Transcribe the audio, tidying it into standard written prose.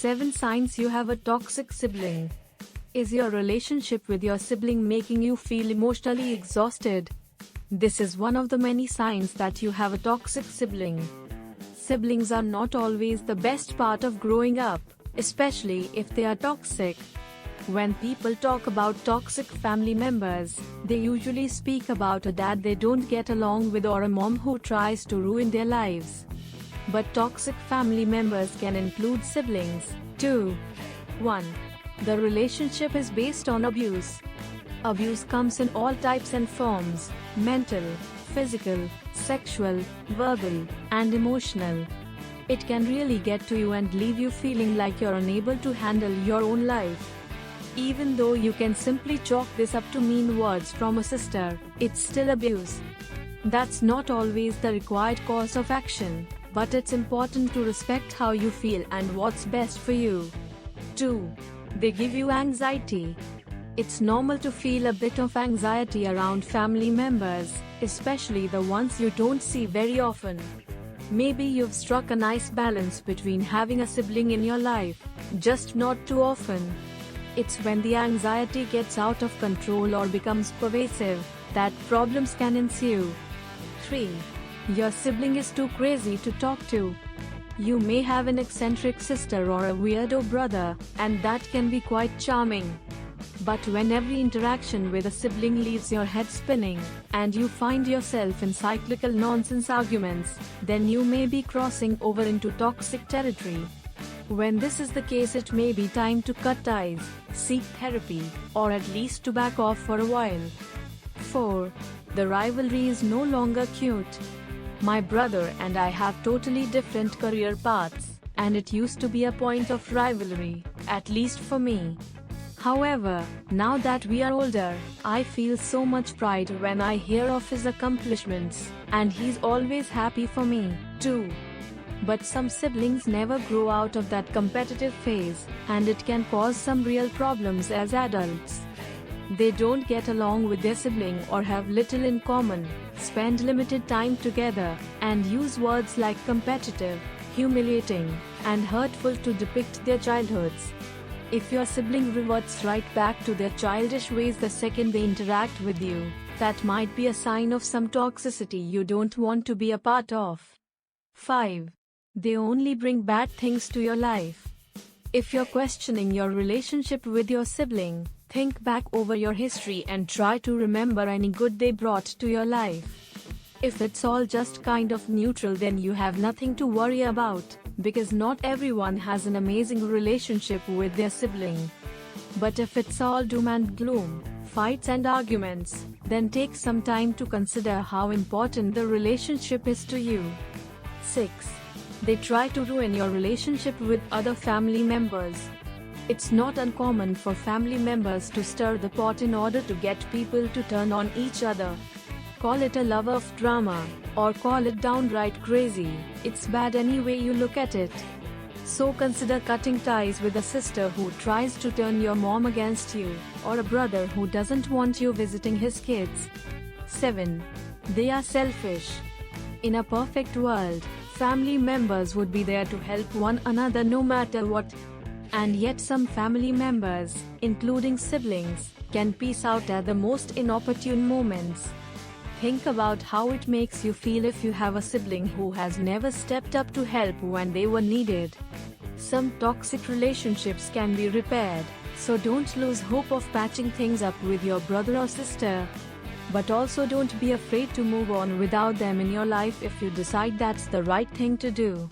7 signs you have a toxic sibling. Is your relationship with your sibling making you feel emotionally exhausted? This is one of the many signs that you have a toxic sibling. Siblings are not always the best part of growing up, especially if they are toxic. When people talk about toxic family members, they usually speak about a dad they don't get along with or a mom who tries to ruin their lives. But toxic family members can include siblings, too. 1. The relationship is based on abuse. Abuse comes in all types and forms: mental, physical, sexual, verbal, and emotional. It can really get to you and leave you feeling like you're unable to handle your own life. Even though you can simply chalk this up to mean words from a sister, it's still abuse. That's not always the required course of action, but it's important to respect how you feel and what's best for you. 2. They give you anxiety. It's normal to feel a bit of anxiety around family members, especially the ones you don't see very often. Maybe you've struck a nice balance between having a sibling in your life, just not too often. It's when the anxiety gets out of control or becomes pervasive that problems can ensue. 3. Your sibling is too crazy to talk to. You may have an eccentric sister or a weirdo brother, and that can be quite charming. But when every interaction with a sibling leaves your head spinning, and you find yourself in cyclical nonsense arguments, then you may be crossing over into toxic territory. When this is the case, it may be time to cut ties, seek therapy, or at least to back off for a while. 4. The rivalry is no longer cute. My brother and I have totally different career paths, and it used to be a point of rivalry, at least for me. However, now that we are older, I feel so much pride when I hear of his accomplishments, and he's always happy for me, too. But some siblings never grow out of that competitive phase, and it can cause some real problems as adults. They don't get along with their sibling or have little in common, spend limited time together, and use words like competitive, humiliating, and hurtful to depict their childhoods. If your sibling reverts right back to their childish ways the second they interact with you, that might be a sign of some toxicity you don't want to be a part of. 5. They only bring bad things to your life. If you're questioning your relationship with your sibling, think back over your history and try to remember any good they brought to your life. If it's all just kind of neutral, then you have nothing to worry about, because not everyone has an amazing relationship with their sibling. But if it's all doom and gloom, fights and arguments, then take some time to consider how important the relationship is to you. 6. They try to ruin your relationship with other family members. It's not uncommon for family members to stir the pot in order to get people to turn on each other. Call it a love of drama, or call it downright crazy, it's bad any way you look at it. So consider cutting ties with a sister who tries to turn your mom against you, or a brother who doesn't want you visiting his kids. 7. They are selfish. In a perfect world, family members would be there to help one another no matter what. And yet some family members, including siblings, can peace out at the most inopportune moments. Think about how it makes you feel if you have a sibling who has never stepped up to help when they were needed. Some toxic relationships can be repaired, so don't lose hope of patching things up with your brother or sister. But also don't be afraid to move on without them in your life if you decide that's the right thing to do.